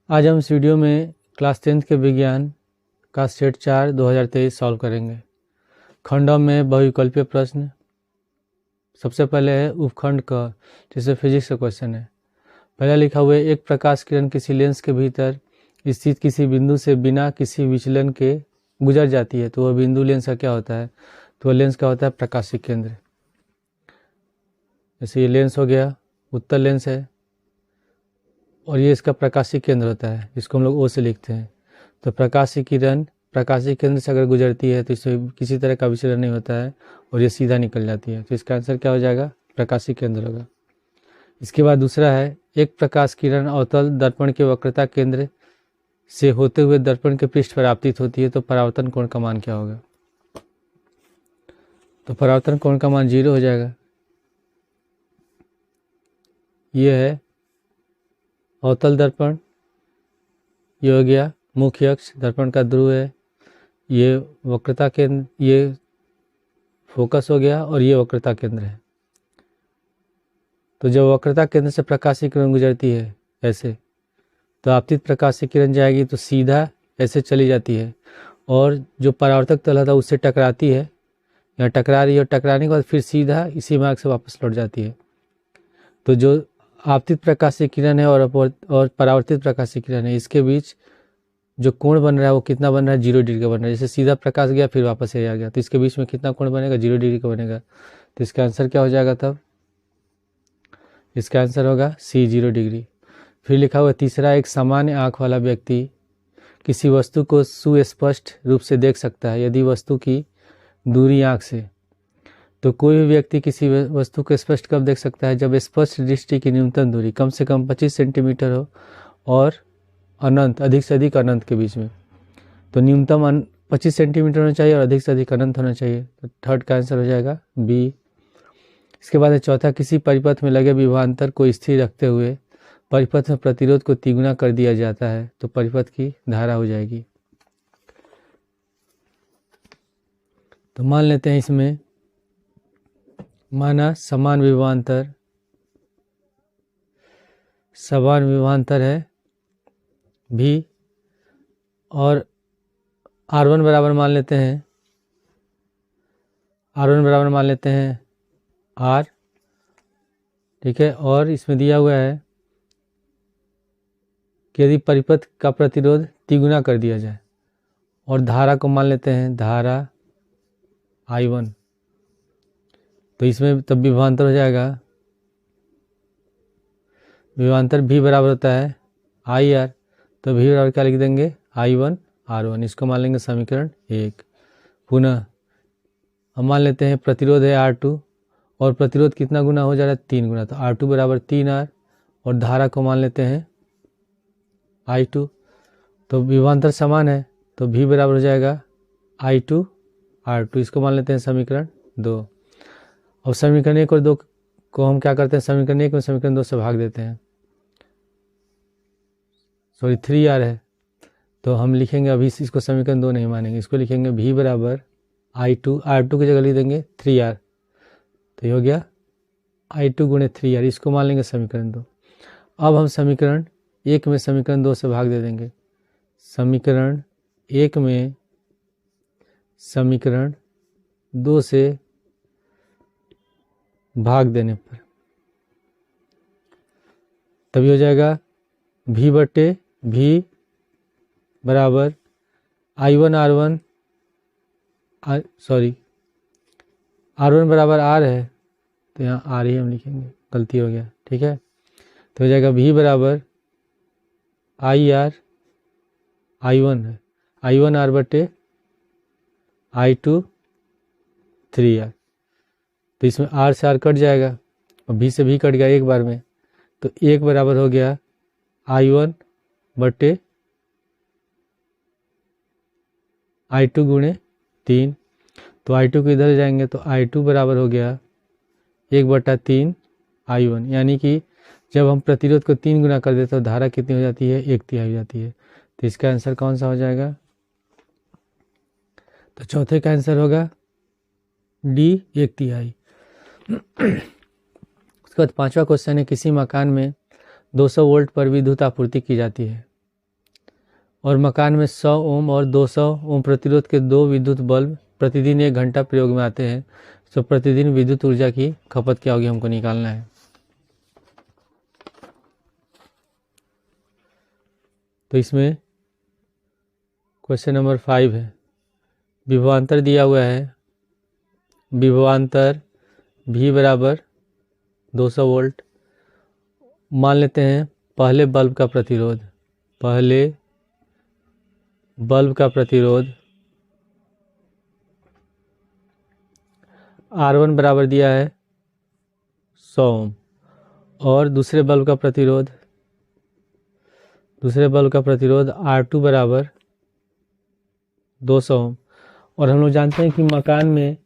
आज हम इस वीडियो में क्लास 10th के विज्ञान का सेट 4 2023 सॉल्व करेंगे। खंडों में बहुविकल्पीय प्रश्न। सबसे पहले है उपखंड क, जिससे फिजिक्स का क्वेश्चन है। पहला लिखा हुआ है, एक प्रकाश किरण किसी लेंस के भीतर स्थित किसी बिंदु से बिना किसी विचलन के गुजर जाती है तो वह बिंदु लेंस का क्या होता है? तो वह लेंस का होता है प्रकाशीय केंद्र। जैसे ये लेंस हो गया, उत्तल लेंस है और ये इसका प्रकाशीय केंद्र होता है, जिसको हम लोग ओ से लिखते हैं। तो प्रकाशीय किरण प्रकाशीय केंद्र से अगर गुजरती है तो इसमें किसी तरह का विचलन नहीं होता है और ये सीधा निकल जाती है। तो इसका आंसर क्या हो जाएगा? प्रकाशीय केंद्र होगा। इसके बाद दूसरा है, एक प्रकाश किरण अवतल दर्पण के वक्रता केंद्र से होते हुए दर्पण के पृष्ठ पर आपतित होती है तो परावर्तन कोण का मान क्या होगा? तो परावर्तन कोण का मान 0 हो जाएगा। ये है अवतल दर्पण, ये हो गया मुख्य अक्ष, दर्पण का ध्रुव है, ये वक्रता केंद्र, ये फोकस हो गया और ये वक्रता केंद्र है। तो जब वक्रता केंद्र से प्रकाशीय किरण गुजरती है ऐसे, तो आपतित प्रकाशीय किरण जाएगी तो सीधा ऐसे चली जाती है और जो परावर्तक तल था उससे टकराती है, यहाँ टकरा रही है और टकराने के बाद फिर सीधा इसी मार्ग से वापस लौट जाती है। तो जो आपतित प्रकाशीय किरण है और परावर्तित प्रकाशीय किरण है, इसके बीच जो कोण बन रहा है वो कितना बन रहा है? 0 डिग्री का बन रहा है। जैसे सीधा प्रकाश गया फिर वापस आ गया तो इसके बीच में कितना कोण बनेगा? 0 डिग्री का बनेगा। तो इसका आंसर क्या हो जाएगा तब? इसका आंसर होगा सी, 0 डिग्री। फिर लिखा हुआ तीसरा, एक सामान्य आँख वाला व्यक्ति किसी वस्तु को सुस्पष्ट रूप से देख सकता है यदि वस्तु की दूरी आँख से। तो कोई भी व्यक्ति किसी वस्तु को स्पष्ट कब देख सकता है? जब स्पष्ट दृष्टि की न्यूनतम दूरी कम से कम 25 सेंटीमीटर हो और अनंत, अधिक से अधिक अनंत के बीच में। तो न्यूनतम 25 सेंटीमीटर होना चाहिए और अधिक से अधिक अनंत होना चाहिए। तो थर्ड का आंसर हो जाएगा बी। इसके बाद है चौथा, किसी परिपथ में लगे विभवांतर को स्थिर रखते हुए परिपथ में प्रतिरोध को तिगुना कर दिया जाता है तो परिपथ की धारा हो जाएगी। तो मान लेते हैं इसमें माना समान विभवांतर है भी और R1 बराबर मान लेते हैं, R1 बराबर मान लेते हैं R, ठीक है। और इसमें दिया हुआ है कि यदि परिपथ का प्रतिरोध तिगुना कर दिया जाए और धारा को मान लेते हैं धारा I1, तो इसमें तब विभवांतर हो जाएगा, विभवांतर भी बराबर होता है IR, तो भी बराबर क्या लिख देंगे? I1 R1। इसको मान लेंगे समीकरण 1। पुनः हम मान लेते हैं प्रतिरोध है R2 और प्रतिरोध कितना गुना हो जा रहा है? 3 गुना, तो R2 बराबर 3R और धारा को मान लेते हैं I2। तो विभवांतर समान है तो भी बराबर हो जाएगा I2 R2। इसको मान लेते हैं समीकरण 2। और समीकरण 1 और 2 को हम क्या करते हैं? समीकरण 1 में समीकरण 2 से भाग देते हैं। सॉरी 3R है तो हम लिखेंगे अभी इसको समीकरण 2 नहीं मानेंगे, इसको लिखेंगे भी बराबर I2, R2 की जगह लिख देंगे 3R। तो ये हो गया I2 गुणे 3R। इसको मान लेंगे समीकरण 2। अब हम समीकरण 1 में समीकरण 2 से भाग दे देंगे। समीकरण 1 में समीकरण 2 से भाग देने पर तभी हो जाएगा भी बटे भी बराबर I1 R1, सॉरी R1 बराबर R है तो यहाँ R ही हम लिखेंगे, गलती हो गया, ठीक है। तो हो जाएगा भी बराबर IR I1 है, I1 R बटे I2 3R। तो इसमें R से R कट जाएगा और भी से भी कट गया एक बार में, तो 1 बराबर हो गया I1 बटे I2 गुणे 3। तो I2 को इधर जाएंगे तो I2 बराबर हो गया 1/3 I1, यानी कि जब हम प्रतिरोध को 3 गुना कर देते तो धारा कितनी हो जाती है? 1/3 हो जाती है। तो इसका आंसर कौन सा हो जाएगा? तो चौथे का आंसर होगा D, 1/3। उसके बाद पांचवा क्वेश्चन है, किसी मकान में 200 वोल्ट पर विद्युत आपूर्ति की जाती है और मकान में 100 ओम और 200 ओम प्रतिरोध के 2 विद्युत बल्ब प्रतिदिन 1 घंटा प्रयोग में आते हैं, तो प्रतिदिन विद्युत ऊर्जा की खपत क्या होगी हमको निकालना है। तो इसमें क्वेश्चन नंबर 5 है, विभवांतर दिया हुआ है, विभवांतर V बराबर 200 वोल्ट। मान लेते हैं पहले बल्ब का प्रतिरोध, R1 बराबर दिया है 100 ओम, और दूसरे बल्ब का प्रतिरोध R2 बराबर 200 ओम। और हम लोग जानते हैं कि मकान में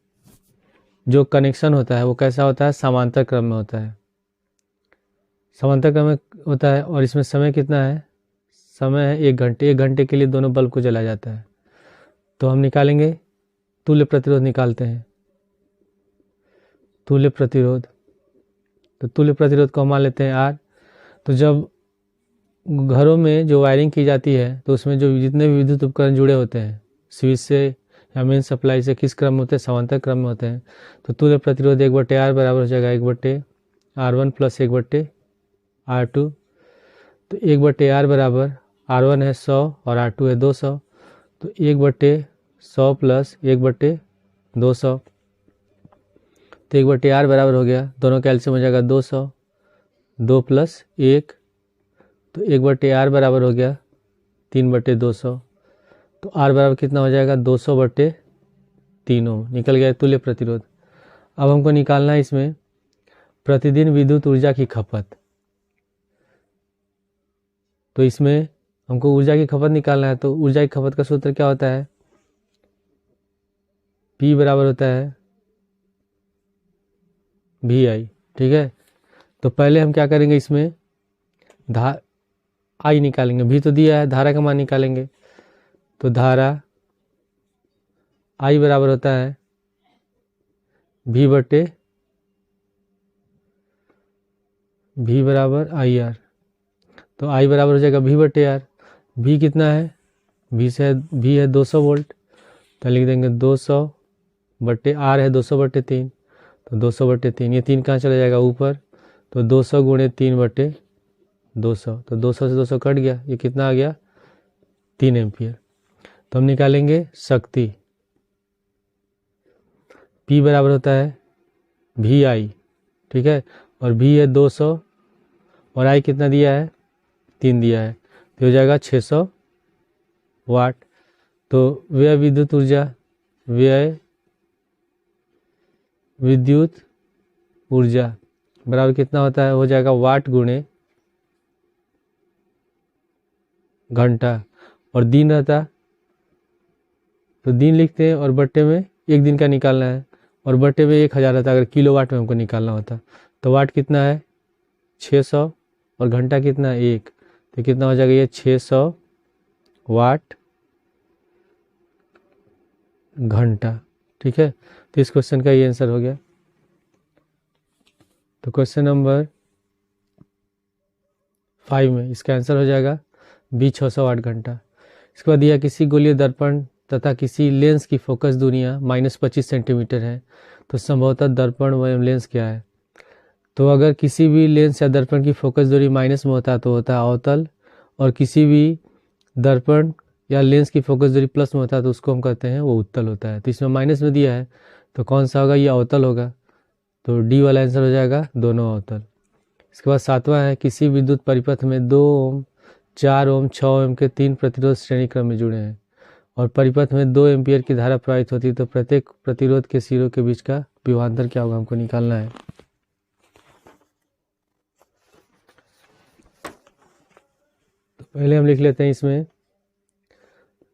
जो कनेक्शन होता है वो कैसा होता है, समांतर क्रम में होता है, और इसमें समय कितना है, समय है 1 घंटे। 1 घंटे के लिए दोनों बल्ब को जलाया जाता है। तो हम निकालेंगे तुल्य प्रतिरोध, निकालते हैं तुल्य प्रतिरोध। तो तुल्य प्रतिरोध को हम मान लेते हैं R। तो जब घरों में जो वायरिंग की जाती है तो उसमें जो जितने भी विद्युत उपकरण जुड़े होते हैं स्विच से या मेन सप्लाई से, किस क्रम में होते हैं, समांतर क्रम में होते हैं। तो तुल्य प्रतिरोध 1/R बराबर हो जाएगा 1/R1 प्लस 1/R2। तो 1/R बराबर R1 है 100 और R2 है 200, तो 1/100 प्लस 1/200, तो 1/R बराबर हो गया, दोनों का एलसीएम हो जाएगा 200, 2 प्लस 1, तो 1/R बराबर हो गया 3/200। तो R बराबर कितना हो जाएगा, 200/3 ओम। निकल गया तुल्य प्रतिरोध। अब हमको निकालना है इसमें प्रतिदिन विद्युत ऊर्जा की खपत। तो इसमें हमको ऊर्जा की खपत निकालना है। तो ऊर्जा की खपत का सूत्र क्या होता है, P बराबर होता है VI। ठीक है, तो पहले हम क्या करेंगे, इसमें I निकालेंगे, V तो दिया है, धारा का मान निकालेंगे। तो धारा I बराबर होता है V बराबर IR। तो I बराबर हो जाएगा V/R। V कितना है, V है 200 वोल्ट, तो लिख देंगे 200/R है 200/3, तो 200/3, ये 3 कहाँ चला जाएगा ऊपर, तो 200 गुणे 3/200, तो 200 से 200 कट गया, ये कितना आ गया 3 एम्पियर। तो हम निकालेंगे शक्ति, P बराबर होता है VI। ठीक है, और V है 200 और I कितना दिया है, 3 दिया है, तो हो जाएगा 600 वाट। तो व्यय विद्युत ऊर्जा बराबर कितना होता है, हो जाएगा वाट गुणे घंटा, और दिन रहता तो दिन लिखते हैं, और बट्टे में 1 दिन का निकालना है, और बट्टे में 1000 रहता। अगर किलोवाट में हमको निकालना होता तो वाट कितना है 600 और घंटा कितना है 1, तो कितना हो जाएगा ये 600 वाट घंटा। ठीक है, तो इस क्वेश्चन का ये आंसर हो गया। तो क्वेश्चन नंबर 5 में इसका आंसर हो जाएगा B 600 वाट घंटा। इसके बाद दिया किसी गोलीय दर्पण तथा किसी लेंस की फोकस दूरियां -25 सेंटीमीटर है, तो संभवतः दर्पण व लेंस क्या है। तो अगर किसी भी लेंस या दर्पण की फोकस दूरी माइनस में होता है तो होता है अवतल, और किसी भी दर्पण या लेंस की फोकस दूरी प्लस में होता है तो उसको हम कहते हैं वो उत्तल होता है। तो इसमें माइनस में दिया है तो कौन सा होगा, ये अवतल होगा, तो डी वाला आंसर हो जाएगा दोनों अवतल। इसके बाद 7वां है, किसी विद्युत परिपथ में 2 ओम 4 ओम 6 ओम के 3 प्रतिरोध श्रेणी क्रम में जुड़े हैं और परिपथ में 2 एम्पियर की धारा प्रवाहित होती है, तो प्रत्येक प्रतिरोध के सिरों के बीच का विभवांतर क्या होगा, हमको निकालना है। तो पहले हम लिख लेते हैं, इसमें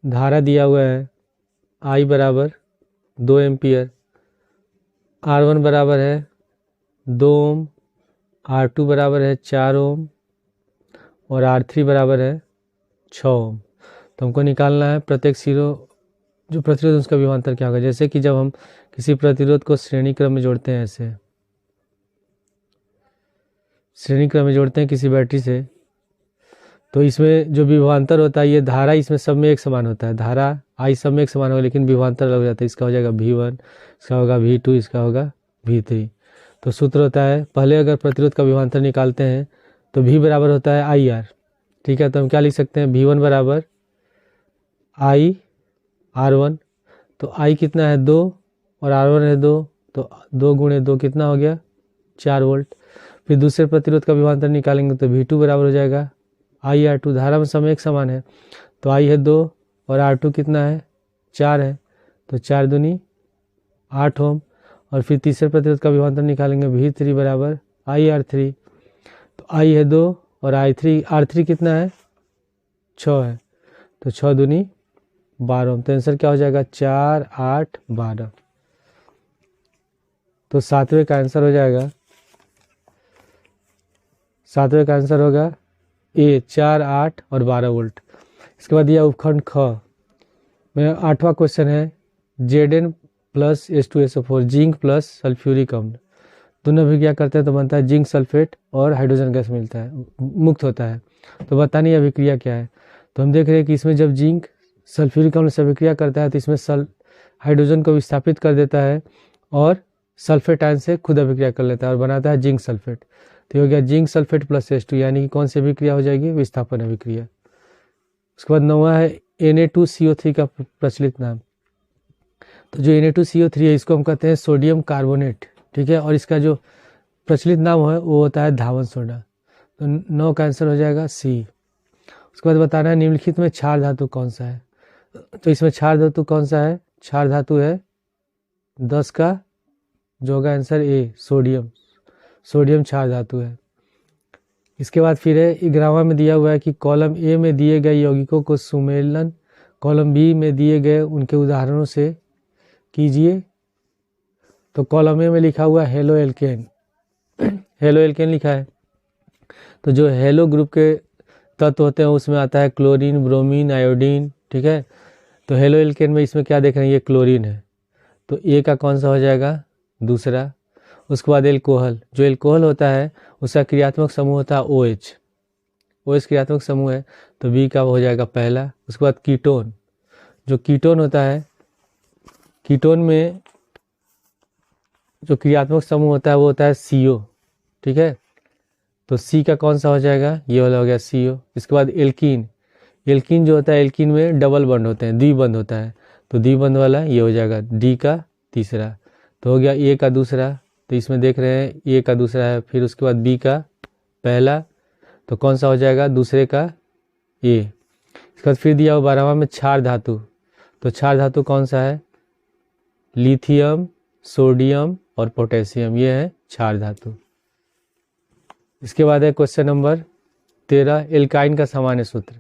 धारा दिया हुआ है I बराबर 2 एम्पियर, R1 बराबर है 2 ओम, R2 बराबर है 4 ओम और R3 बराबर है 6 ओम। तो हमको निकालना है प्रत्येक सिरों जो प्रतिरोध उसका विभवांतर क्या होगा। जैसे कि जब हम किसी प्रतिरोध को श्रेणी क्रम में जोड़ते हैं, ऐसे श्रेणी क्रम में जोड़ते हैं किसी बैटरी से, तो इसमें जो विभवांतर होता है, ये धारा इसमें सब में एक समान होता है, धारा आई सब में एक समान होगा, लेकिन विभवांतर अलग हो जाता है। इसका हो जाएगा V1, इसका होगा V2, इसका होगा V3। तो सूत्र होता है, पहले अगर प्रतिरोध का विभवांतर निकालते हैं तो V बराबर होता है IR, ठीक है। तो हम क्या लिख सकते हैं, V1 बराबर I R1, तो I कितना है 2 और R1 है 2, तो 2 गुणे 2 कितना हो गया 4 वोल्ट। फिर दूसरे प्रतिरोध का विभवांतर निकालेंगे तो V2 बराबर हो जाएगा IR2, धारा में समय एक समान है, तो I है 2 और R2 कितना है 4 है, तो 4 दूनी 8 ओम। और फिर तीसरे प्रतिरोध का विभवांतर निकालेंगे V3 बराबर IR3, तो I है 2 और R3 कितना है 6 है, तो 6 दूनी 12 ओम। तो आंसर क्या हो जाएगा 4, 8, 12। तो सातवें का आंसर हो जाएगा, सातवें का आंसर होगा ए 4, 8 और 12 वोल्ट। इसके बाद यह उपखंड ख में 8वां क्वेश्चन है, Zn plus H2SO4 zinc plus sulphuric अम्ल दोनों भी क्या करते हैं, तो बनता है जिंक सल्फेट और हाइड्रोजन गैस मिलता है, मुक्त होता है। तो बतानी अभिक्रिया क्या है। तो हम देख रहे हैं कि इसमें जब जिंक सल्फ्यूरिक अम्ल से अभिक्रिया करता है तो इसमें हाइड्रोजन को विस्थापित कर देता है और सल्फेट आयन से खुद अभिक्रिया कर लेता है और बनाता है जिंक सल्फेट। तो ये हो गया जिंक सल्फेट प्लस H2, यानी कि कौन सी अभिक्रिया हो जाएगी, विस्थापन अभिक्रिया। उसके बाद 9वां है Na2CO3 का प्रचलित नाम। तो जो Na2CO3 है इसको हम कहते हैं सोडियम कार्बोनेट, ठीक है, और इसका जो प्रचलित नाम है वो होता है धावन सोडा। तो 9 का आंसर हो जाएगा C। उसके बाद बताना है निम्नलिखित में क्षार धातु कौन सा है। तो इसमें क्षार धातु कौन सा है, क्षार धातु है 10 का, जो होगा आंसर ए सोडियम, सोडियम क्षार धातु है। इसके बाद फिर है 11वां में दिया हुआ है कि कॉलम ए में दिए गए यौगिकों को सुमेलन कॉलम बी में दिए गए उनके उदाहरणों से कीजिए। तो कॉलम ए में लिखा हुआ हेलो एल्केन, हेलो एल्केन लिखा है। तो जो हेलो ग्रुप के तत्व होते हैं उसमें आता है क्लोरीन, ब्रोमीन, आयोडीन, ठीक है। तो हेलो एल्केन में इसमें क्या देख रहे हैं, ये क्लोरीन है, तो ए का कौन सा हो जाएगा, दूसरा। उसके बाद एल्कोहल, जो एल्कोहल होता है उसका क्रियात्मक समूह होता है OH, OH क्रियात्मक समूह है, तो बी का हो जाएगा पहला। उसके बाद कीटोन, जो कीटोन होता है, कीटोन में जो क्रियात्मक समूह होता है वो होता है CO, ठीक है। तो सी का कौन सा हो जाएगा, ये वाला हो गया CO। इसके बाद एल्कीन, एल्कीन जो होता है, एल्कीन में डबल बंड होते हैं, द्विबंध होता है, तो द्विबंध वाला ये हो जाएगा डी का तीसरा। तो हो गया ए का दूसरा, तो इसमें देख रहे हैं ए का दूसरा है। फिर उसके बाद बी का पहला, तो कौन सा हो जाएगा, दूसरे का ए। इसके बाद फिर दिया हुआ 12वां में क्षार धातु, तो क्षार धातु कौन सा है, लिथियम, सोडियम और पोटेशियम, ये है क्षार धातु। इसके बाद है क्वेश्चन नंबर 13, एल्काइन का सामान्य सूत्र।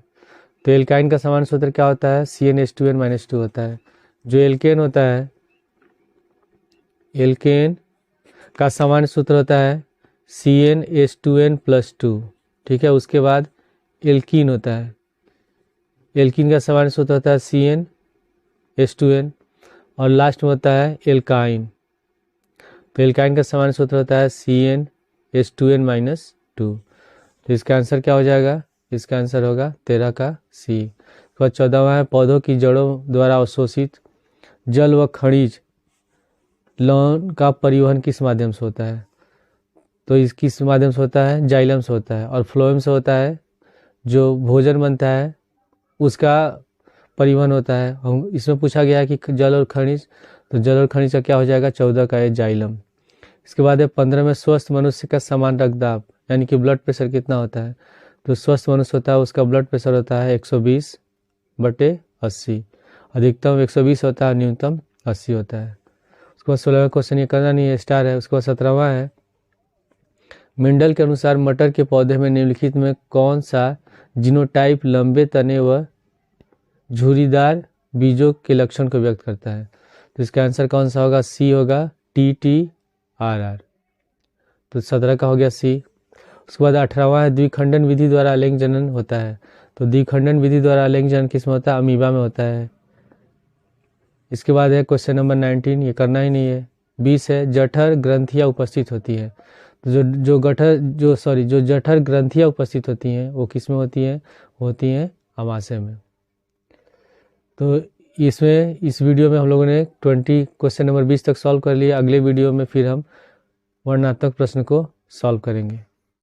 तो एल्काइन का सामान्य सूत्र क्या होता है, CnH2n-2 होता है। जो एल्केन होता है, एल्केन का सामान्य सूत्र होता है CnH2n+2, ठीक है। उसके बाद एल्कीन होता है, एल्कीन का सामान्य सूत्र होता है CnH2n, और लास्ट में होता है एल्काइन। तो एल्काइन का सामान्य सूत्र होता है CnH2n-2। तो इसका आंसर क्या हो जाएगा, इसका आंसर होगा 13 का C। तो 14वां है पौधों की जड़ों द्वारा अवशोषित जल व खनिज लवण का परिवहन किस माध्यम से होता है। तो इस किस माध्यम से होता है, जाइलम से होता है, और फ्लोएम से होता है, जो भोजन बनता है उसका परिवहन होता है। हम इसमें पूछा गया है कि जल और खनिज, तो जल और खनिज का क्या हो जाएगा, 14 का है जाइलम। इसके बाद है 15 में स्वस्थ मनुष्य का समान रक्तदाब यानी कि ब्लड प्रेशर कितना होता है। तो स्वस्थ मनुष्य होता है उसका ब्लड प्रेशर होता है 120/80, अधिकतम 120 होता है, न्यूनतम 80 होता है। उसके बाद 16वां क्वेश्चन ये करना नहीं है, स्टार है। उसके बाद 17वां है, मेंडल के अनुसार मटर के पौधे में निम्नलिखित में कौन सा जीनोटाइप लंबे तने व झुर्रीदार बीजों के लक्षण को व्यक्त करता है। तो इसका आंसर कौन सा होगा, सी होगा TTRR। तो 17 का हो गया C। उसके बाद 18वां है, द्विखंडन विधि द्वारा अलिंग जनन होता है। तो द्विखंडन विधि द्वारा अलिंग जनन किस में होता है, अमीबा में होता है। इसके बाद है क्वेश्चन नंबर 19, ये करना ही नहीं है। 20 है, जठर ग्रंथियाँ उपस्थित होती है। तो जो जठर ग्रंथियाँ उपस्थित होती हैं वो किस में होती हैं आमाशय में। तो इस वीडियो में हम लोगों ने क्वेश्चन नंबर 20 तक सॉल्व कर लिया। अगले वीडियो में फिर हम वर्णनात्मक प्रश्न को सॉल्व करेंगे।